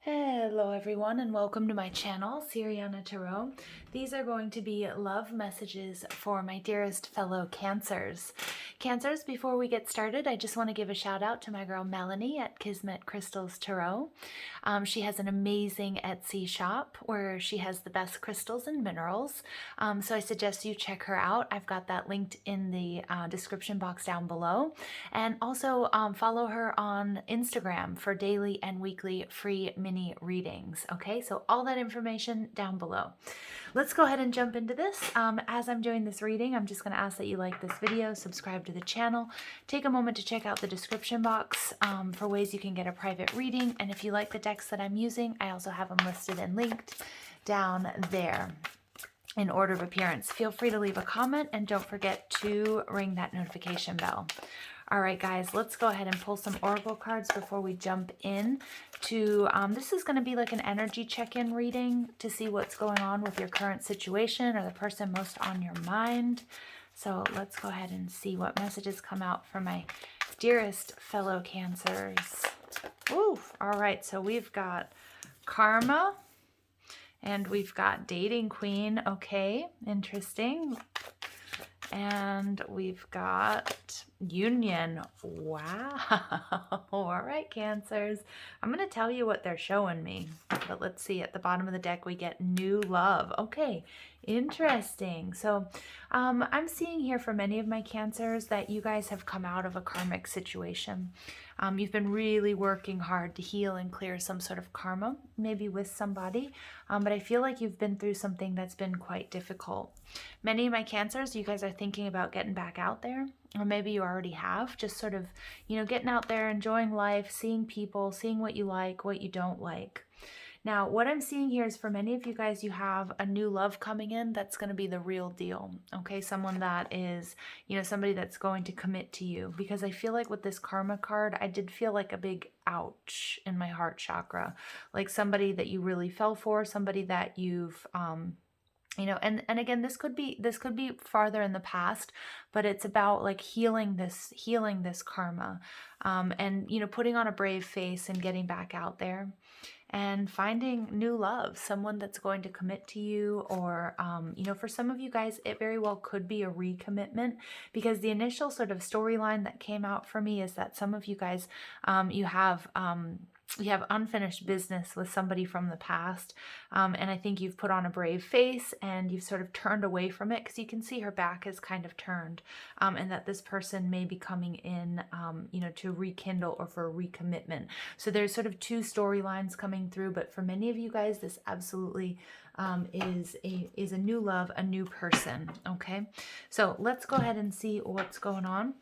Hello everyone and welcome to my channel, Siriana Tarot. These are going to be love messages for my dearest fellow Cancers. Cancers, before we get started, I just want to give a shout out to my girl Melanie at Kismet Crystals Tarot. She has an amazing Etsy shop where she has the best crystals and minerals. So I suggest you check her out. I've got that linked in the description box down below. And also follow her on Instagram for daily and weekly free mini readings. Okay, so all that information down below. Let's go ahead and jump into this. As I'm doing this reading, I'm just going to ask that you like this video, subscribe to the channel, take a moment to check out the description box for ways you can get a private reading. And if you like the decks that I'm using, I also have them listed and linked down there in order of appearance. Feel free to leave a comment and don't forget to ring that notification bell. All right, guys, let's go ahead and pull some oracle cards before we jump in to, this is going to be like an energy check-in reading to see what's going on with your current situation or the person most on your mind. So let's go ahead and see what messages come out for my dearest fellow Cancers. Ooh, all right, so we've got Karma and we've got Dating Queen. Okay, interesting. And we've got Union. Wow. All right, Cancers. I'm going to tell you what they're showing me. But let's see. At the bottom of the deck, we get New Love. Okay, interesting. So I'm seeing here for many of my Cancers that you guys have come out of a karmic situation. You've been really working hard to heal and clear some sort of karma, maybe with somebody. But I feel like you've been through something that's been quite difficult. Many of my Cancers, you guys are thinking about getting back out there, or maybe you already have, just sort of, getting out there, enjoying life, seeing people, seeing what you like, what you don't like. Now, what I'm seeing here is for many of you guys, you have a new love coming in that's going to be the real deal, okay? Someone that is, somebody that's going to commit to you. Because I feel like with this karma card, I did feel like a big ouch in my heart chakra. Like somebody that you really fell for, somebody that you've... and again, this could be farther in the past, but it's about like healing this karma, and putting on a brave face and getting back out there and finding new love, someone that's going to commit to you, or for some of you guys, it very well could be a recommitment, because the initial sort of storyline that came out for me is that some of you guys, you have unfinished business with somebody from the past, and I think you've put on a brave face and you've sort of turned away from it, because you can see her back is kind of turned, and that this person may be coming in, to rekindle or for a recommitment. So there's sort of two storylines coming through, but for many of you guys, this absolutely is a new love, a new person. Okay, so let's go ahead and see what's going on.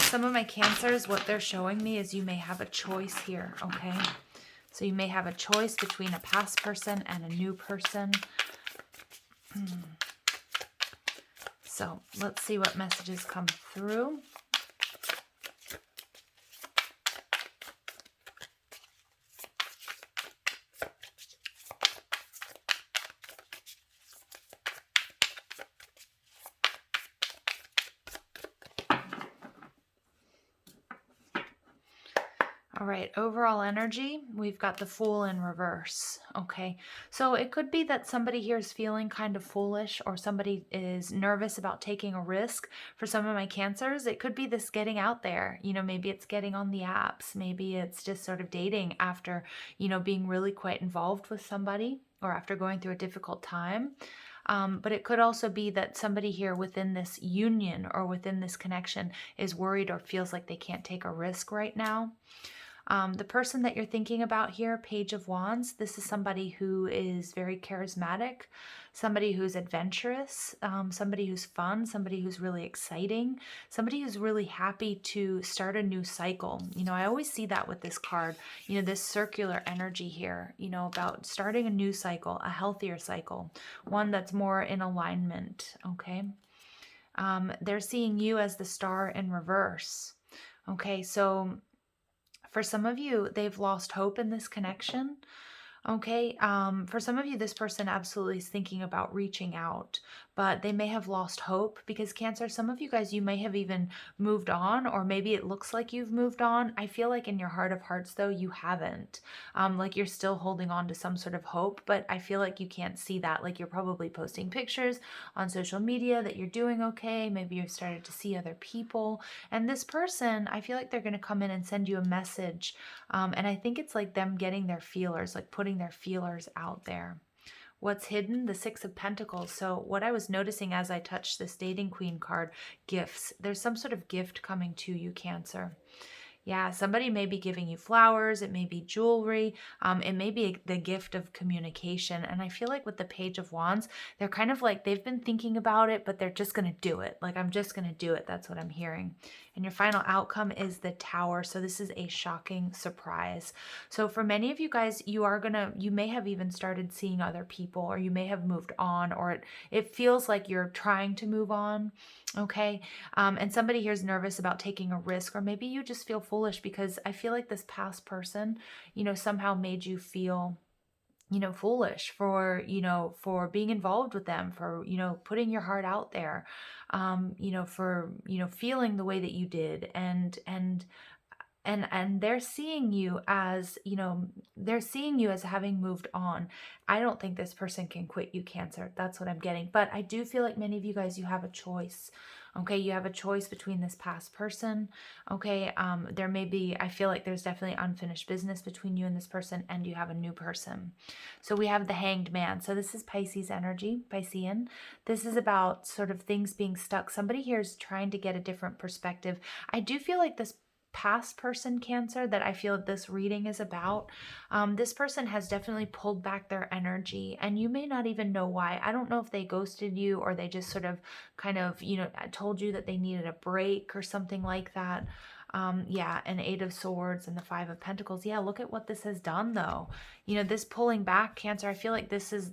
Some of my Cancers, what they're showing me is you may have a choice here, okay? So you may have a choice between a past person and a new person. So let's see what messages come through. All right, overall energy, we've got the Fool in reverse, okay? So it could be that somebody here is feeling kind of foolish, or somebody is nervous about taking a risk. For some of my Cancers, it could be this getting out there. Maybe it's getting on the apps. Maybe it's just sort of dating after, being really quite involved with somebody, or after going through a difficult time. But it could also be that somebody here within this union or within this connection is worried or feels like they can't take a risk right now. The person that you're thinking about here, Page of Wands, this is somebody who is very charismatic, somebody who's adventurous, somebody who's fun, somebody who's really exciting, somebody who's really happy to start a new cycle. I always see that with this card, this circular energy here, about starting a new cycle, a healthier cycle, one that's more in alignment, okay? They're seeing you as the Star in reverse. Okay, so for some of you, they've lost hope in this connection. Okay, for some of you, this person absolutely is thinking about reaching out, but they may have lost hope because Cancer, some of you guys, you may have even moved on, or maybe it looks like you've moved on. I feel like in your heart of hearts, though, you haven't. Like you're still holding on to some sort of hope, but I feel like you can't see that. Like you're probably posting pictures on social media that you're doing okay. Maybe you've started to see other people. And this person, I feel like they're going to come in and send you a message, and I think it's like them getting their feelers, like putting their feelers out there. What's hidden? The Six of Pentacles. So what I was noticing as I touched this Dating Queen card, gifts. There's some sort of gift coming to you, Cancer. Yeah, somebody may be giving you flowers. It may be jewelry. It may be the gift of communication. And I feel like with the Page of Wands, they're kind of like they've been thinking about it, but they're just going to do it. Like, I'm just going to do it. That's what I'm hearing. And your final outcome is the Tower. So this is a shocking surprise. So for many of you guys, you may have even started seeing other people, or you may have moved on, or it feels like you're trying to move on. Okay. And somebody here is nervous about taking a risk, or maybe you just feel foolish because I feel like this past person, somehow made you feel, foolish for, for being involved with them, for, putting your heart out there, for, feeling the way that you did. And they're seeing you as, they're seeing you as having moved on. I don't think this person can quit you, Cancer. That's what I'm getting. But I do feel like many of you guys, you have a choice. Okay, you have a choice between this past person. Okay, there may be, I feel like there's definitely unfinished business between you and this person, and you have a new person. So we have the Hanged Man. So this is Pisces energy, Piscean. This is about sort of things being stuck. Somebody here is trying to get a different perspective. I do feel like this past person, Cancer, that I feel this reading is about, this person has definitely pulled back their energy, and you may not even know why. I don't know if they ghosted you, or they just sort of kind of, told you that they needed a break or something like that. Yeah, an Eight of Swords and the Five of Pentacles. Yeah, look at what this has done, though. This pulling back, Cancer, I feel like this is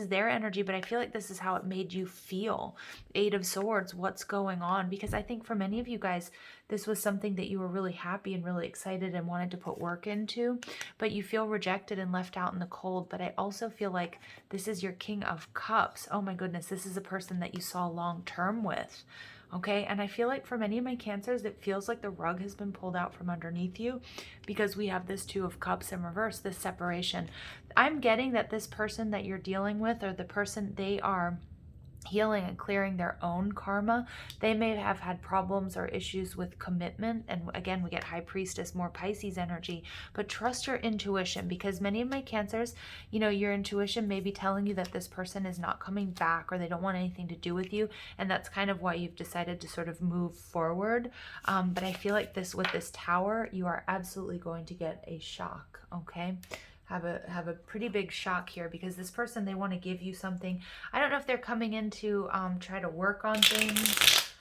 their energy, but I feel like this is how it made you feel. Eight of Swords, what's going on? Because I think for many of you guys, this was something that you were really happy and really excited and wanted to put work into, but you feel rejected and left out in the cold. But I also feel like this is your King of Cups. Oh my goodness, this is a person that you saw long term with. Okay, and I feel like for many of my Cancers, it feels like the rug has been pulled out from underneath you, because we have this Two of Cups in reverse, this separation. I'm getting that this person that you're dealing with, or the person, they are healing and clearing their own karma. They may have had problems or issues with commitment. And again, we get High Priestess, more Pisces energy. But trust your intuition, because many of my Cancers, your intuition may be telling you that this person is not coming back, or they don't want anything to do with you. And that's kind of why you've decided to sort of move forward. But I feel like with this Tower, you are absolutely going to get a shock. Okay. Have a pretty big shock here, because this person, they want to give you something. I don't know if they're coming in to try to work on things.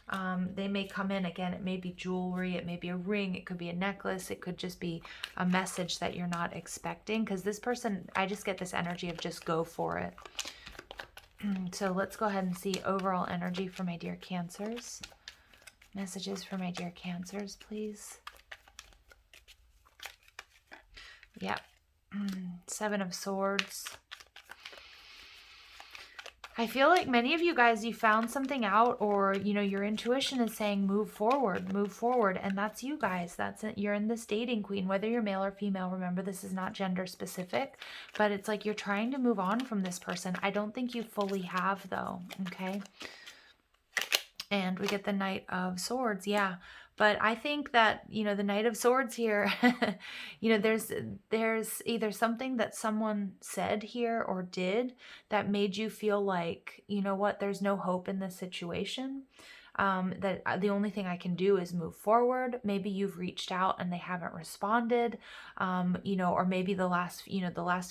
They may come in, again, it may be jewelry, it may be a ring, it could be a necklace, it could just be a message that you're not expecting, because this person, I just get this energy of just go for it. So let's go ahead and see overall energy for my dear Cancers. Messages for my dear Cancers, please. Yep. Seven of Swords. I feel like many of you guys, you found something out, or, your intuition is saying move forward, and that's you guys. That's it. You're in this Dating Queen, whether you're male or female. Remember, this is not gender specific, but it's like you're trying to move on from this person. I don't think you fully have, though. Okay. And we get the Knight of Swords. Yeah. But I think that, the Knight of Swords here, there's either something that someone said here or did that made you feel like, what, there's no hope in this situation. That the only thing I can do is move forward. Maybe you've reached out and they haven't responded, or maybe the last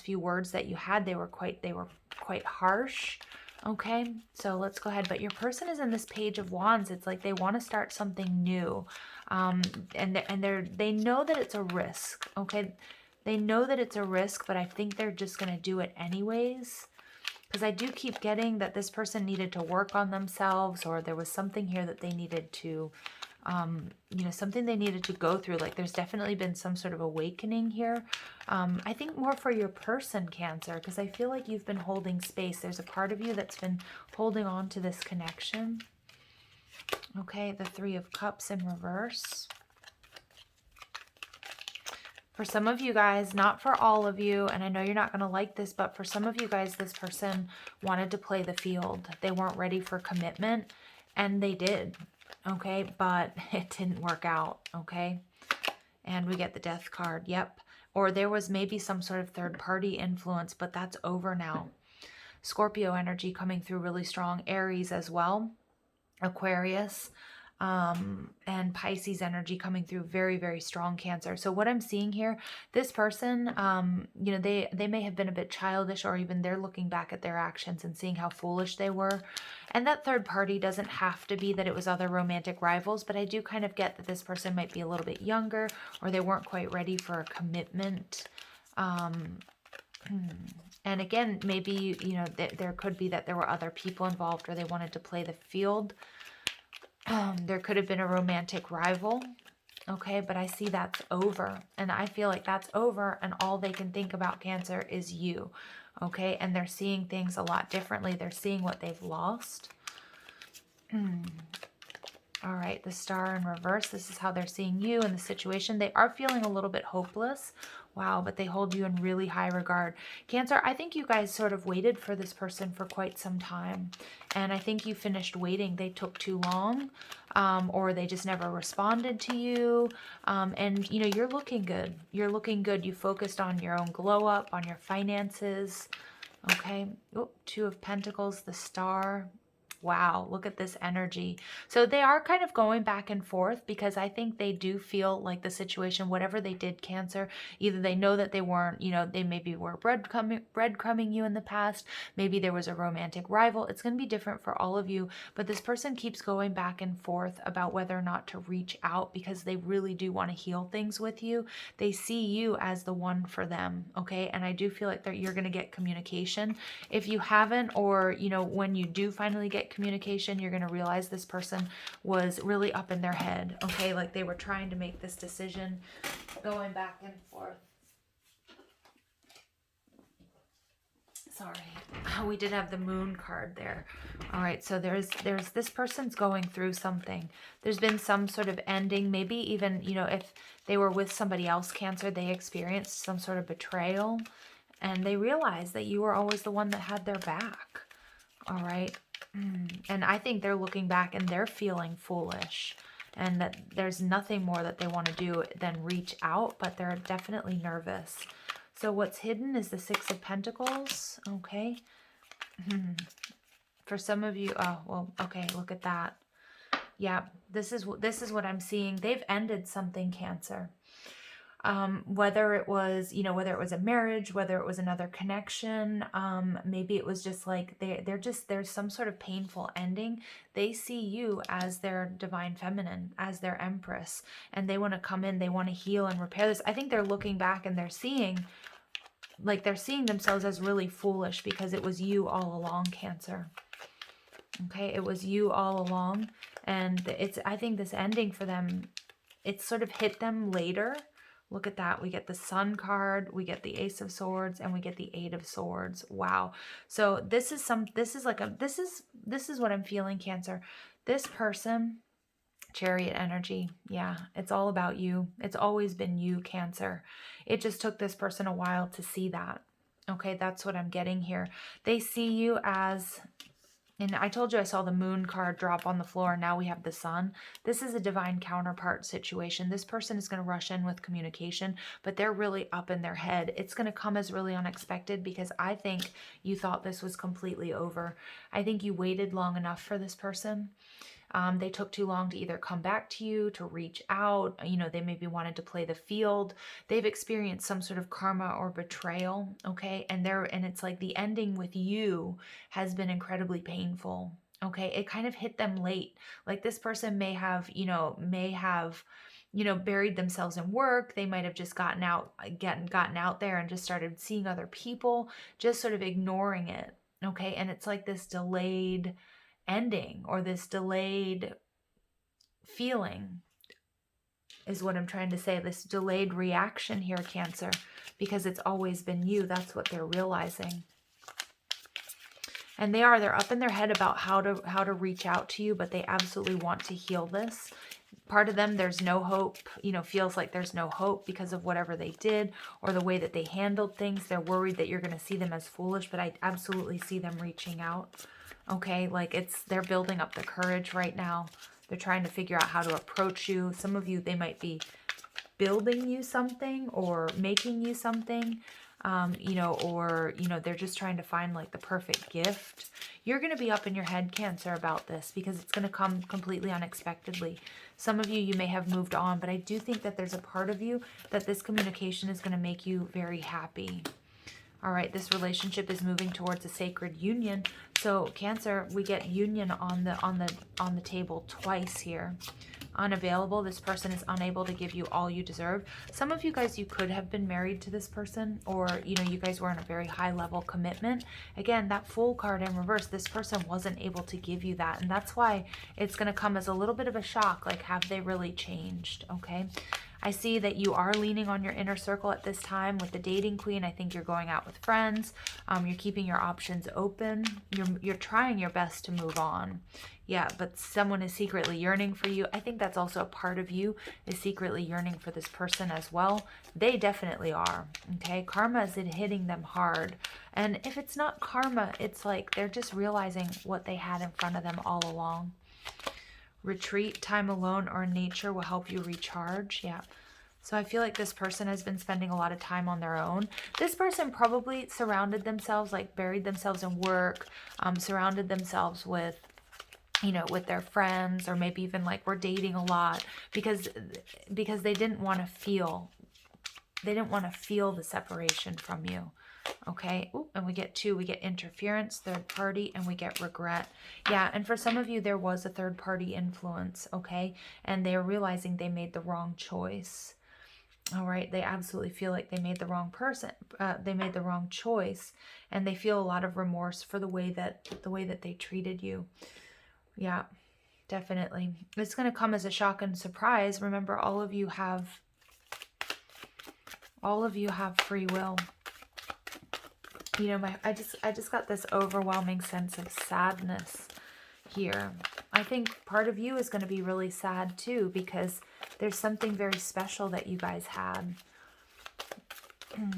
few words that you had, they were quite harsh. Okay, so let's go ahead. But your person is in this Page of Wands. It's like they want to start something new, and they know that it's a risk. Okay, they know that it's a risk, but I think they're just going to do it anyways. Because I do keep getting that this person needed to work on themselves, or there was something here that they needed to you know, something they needed to go through. Like there's definitely been some sort of awakening here. I think more for your person, Cancer, because I feel like you've been holding space. There's a part of you that's been holding on to this connection. Okay, the Three of Cups in reverse. For some of you guys, not for all of you, and I know you're not going to like this, but for some of you guys, this person wanted to play the field. They weren't ready for commitment, and they did, okay? But it didn't work out, okay? And we get the Death card, yep. Or there was maybe some sort of third-party influence, but that's over now. Scorpio energy coming through really strong. Aries as well. Aquarius. And Pisces energy coming through very, very strong, Cancer. So what I'm seeing here, this person, you know, they may have been a bit childish, or even they're looking back at their actions and seeing how foolish they were. And that third party doesn't have to be that it was other romantic rivals, but I do kind of get that this person might be a little bit younger, or they weren't quite ready for a commitment. And again, maybe, you know, there could be that there were other people involved, or they wanted to play the field. There could have been a romantic rival, okay, but I see that's over, and I feel like that's over, and all they can think about, Cancer, is you, okay, and they're seeing things a lot differently. They're seeing what they've lost. All right, the Star in reverse. This is how they're seeing you in the situation. They are feeling a little bit hopeless. Wow, but they hold you in really high regard. Cancer, I think you guys sort of waited for this person for quite some time. And I think you finished waiting. They took too long, or they just never responded to you. And, you know, you're looking good. You're looking good. You focused on your own glow up, on your finances. Okay. Oh, Two of Pentacles, the Star. Wow, look at this energy. So they are kind of going back and forth, because I think they do feel like the situation, whatever they did, Cancer, either they know that they weren't, you know, they maybe were breadcrumbing you in the past. Maybe there was a romantic rival. It's going to be different for all of you, but this person keeps going back and forth about whether or not to reach out, because they really do want to heal things with you. They see you as the one for them, okay? And I do feel like that you're going to get communication. If you haven't, or, you know, when you do finally get communication, you're going to realize this person was really up in their head, okay? Like they were trying to make this decision, going back and forth. Sorry, we did have the Moon card there. All right, so there's this person's going through something. There's been some sort of ending, maybe even, you know, if they were with somebody else, Cancer, they experienced some sort of betrayal, and they realized that you were always the one that had their back. All right. And I think they're looking back and they're feeling foolish, and that there's nothing more that they want to do than reach out, but they're definitely nervous. So what's hidden is the Six of Pentacles. Okay. For some of you, oh, well, okay, look at that. Yeah, this is what I'm seeing. They've ended something, Cancer. Whether it was, you know, whether it was a marriage, whether it was another connection, maybe it was just like there's some sort of painful ending. They see you as their divine feminine, as their empress, and they want to come in, they want to heal and repair this. I think they're looking back and they're seeing themselves as really foolish, because it was you all along, Cancer. Okay, it was you all along, and I think this ending for them, it's sort of hit them later. Look at that. We get the Sun card, we get the Ace of Swords, and we get the Eight of Swords. Wow. So this is what I'm feeling, Cancer. This person, Chariot energy. Yeah, it's all about you. It's always been you, Cancer. It just took this person a while to see that. Okay, that's what I'm getting here. They see you as... And I told you I saw the Moon card drop on the floor. Now we have the Sun. This is a divine counterpart situation. This person is going to rush in with communication, but they're really up in their head. It's going to come as really unexpected, because I think you thought this was completely over. I think you waited long enough for this person. They took too long to either come back to you, to reach out. You know, they maybe wanted to play the field. They've experienced some sort of karma or betrayal, okay? And it's like the ending with you has been incredibly painful, okay? It kind of hit them late. Like this person may have, buried themselves in work. They might have just gotten out there and just started seeing other people, just sort of ignoring it, okay? And it's like this delayed ending, or this delayed feeling is what I'm trying to say. This delayed reaction here, Cancer, because it's always been you. That's what they're realizing. And they're up in their head about how to reach out to you, but they absolutely want to heal this. Part of them, there's no hope, feels like there's no hope because of whatever they did or the way that they handled things. They're worried that you're going to see them as foolish, but I absolutely see them reaching out. Okay, like they're building up the courage right now. They're trying to figure out how to approach you. Some of you, they might be building you something or making you something. They're just trying to find like the perfect gift. You're going to be up in your head, Cancer, about this because it's going to come completely unexpectedly. Some of you may have moved on, but I do think that there's a part of you that this communication is going to make you very happy. All right, this relationship is moving towards a sacred union. So Cancer, we get union on the table twice here. Unavailable. This person is unable to give you all you deserve. Some of you guys, you could have been married to this person, or you guys were in a very high level commitment. Again, that Fool card in reverse, this person wasn't able to give you that, and that's why it's going to come as a little bit of a shock. Like, have they really changed? Okay, I see that you are leaning on your inner circle at this time with the dating queen. I think you're going out with friends. You're keeping your options open. You're trying your best to move on. Yeah, but someone is secretly yearning for you. I think that's also a part of you is secretly yearning for this person as well. They definitely are. Okay, karma is hitting them hard. And if it's not karma, it's like they're just realizing what they had in front of them all along. Retreat, time alone, or in nature will help you recharge. Yeah. So I feel like this person has been spending a lot of time on their own. This person probably surrounded themselves, like buried themselves in work, surrounded themselves with, with their friends, or maybe even like we're dating a lot because they didn't want to feel the separation from you. Okay. Ooh, and we get two. We get interference, third party, and we get regret. Yeah, and for some of you, there was a third party influence, okay? And they're realizing they made the wrong choice. All right, they absolutely feel like they made the wrong they made the wrong choice, and they feel a lot of remorse for the way that they treated you. Yeah, definitely. It's going to come as a shock and surprise. Remember, all of you have free will. I just got this overwhelming sense of sadness here. I think part of you is going to be really sad too, because there's something very special that you guys had.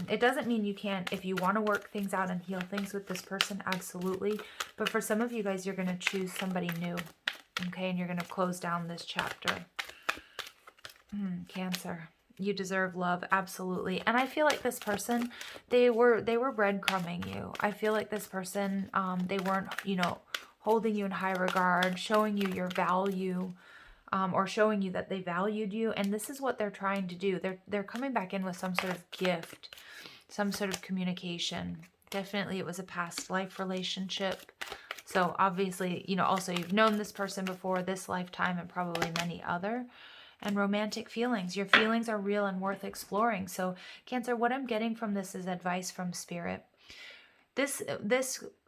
It doesn't mean you can't, if you want to work things out and heal things with this person, absolutely. But for some of you guys, you're going to choose somebody new. Okay, and you're going to close down this chapter. Cancer. You deserve love, absolutely. And I feel like this person, they were breadcrumbing you. I feel like this person, they weren't, holding you in high regard, showing you your value, or showing you that they valued you. And this is what they're trying to do. They're coming back in with some sort of gift, some sort of communication. Definitely it was a past life relationship. So obviously, also you've known this person before, this lifetime, and probably many other. And romantic feelings. Your feelings are real and worth exploring. So Cancer, what I'm getting from this is advice from Spirit. This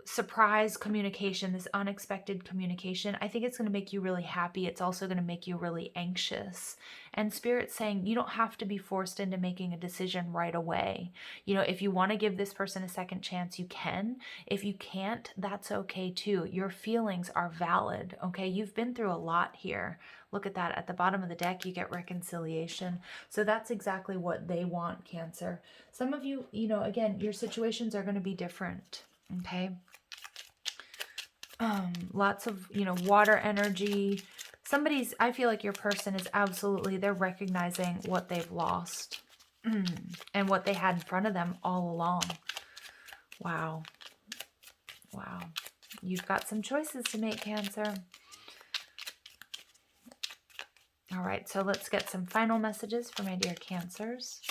surprise communication, this unexpected communication, I think it's going to make you really happy. It's also going to make you really anxious. And Spirit's saying you don't have to be forced into making a decision right away. If you want to give this person a second chance, you can. If you can't, that's okay too. Your feelings are valid, okay? You've been through a lot here. Look at that. At the bottom of the deck, you get reconciliation. So that's exactly what they want, Cancer. Some of you, again, your situations are going to be different, okay? Lots of, water energy. I feel like your person is absolutely, they're recognizing what they've lost and what they had in front of them all along. Wow. Wow. You've got some choices to make, Cancer. All right, so let's get some final messages for my dear Cancers.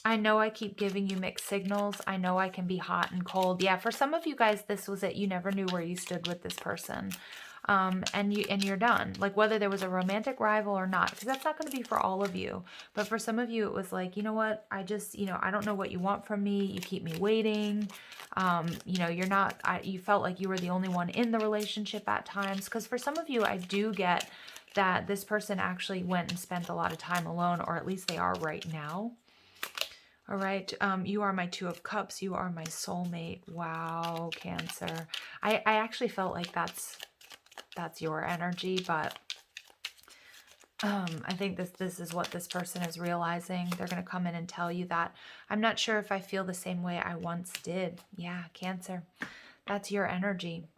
I know I keep giving you mixed signals. I know I can be hot and cold. Yeah, for some of you guys, this was it. You never knew where you stood with this person. and you're done. Like whether there was a romantic rival or not, because that's not going to be for all of you. But for some of you, it was like, you know what? I just, I don't know what you want from me. You keep me waiting. You're not, you felt like you were the only one in the relationship at times. Because for some of you, I do get that this person actually went and spent a lot of time alone, or at least they are right now. All right, you are my Two of Cups. You are my soulmate. Wow, Cancer. I actually felt like that's your energy, but I think this is what this person is realizing. They're going to come in and tell you that. I'm not sure if I feel the same way I once did. Yeah, Cancer. That's your energy.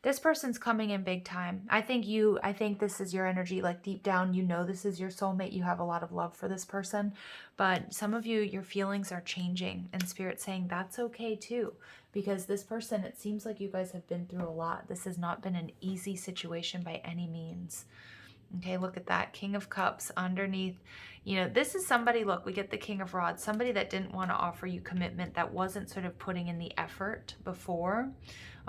This person's coming in big time. I think this is your energy. Like deep down, this is your soulmate. You have a lot of love for this person. But some of you, your feelings are changing. And Spirit's saying that's okay too. Because this person, it seems like you guys have been through a lot. This has not been an easy situation by any means. Okay, look at that. King of Cups underneath. This is somebody, look, we get the King of Rods. Somebody that didn't want to offer you commitment, that wasn't sort of putting in the effort before.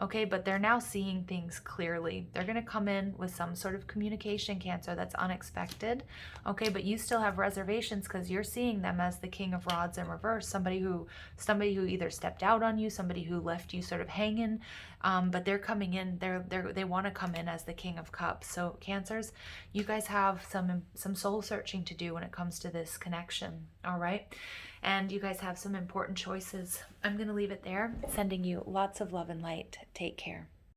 Okay, but they're now seeing things clearly. They're going to come in with some sort of communication, Cancer, that's unexpected. Okay, but you still have reservations because you're seeing them as the King of Rods in reverse. Somebody who either stepped out on you, somebody who left you sort of hanging. But they're coming in. They want to come in as the King of Cups. So Cancers, you guys have some soul searching to do when it comes to this connection. All right. And you guys have some important choices. I'm going to leave it there, sending you lots of love and light. Take care.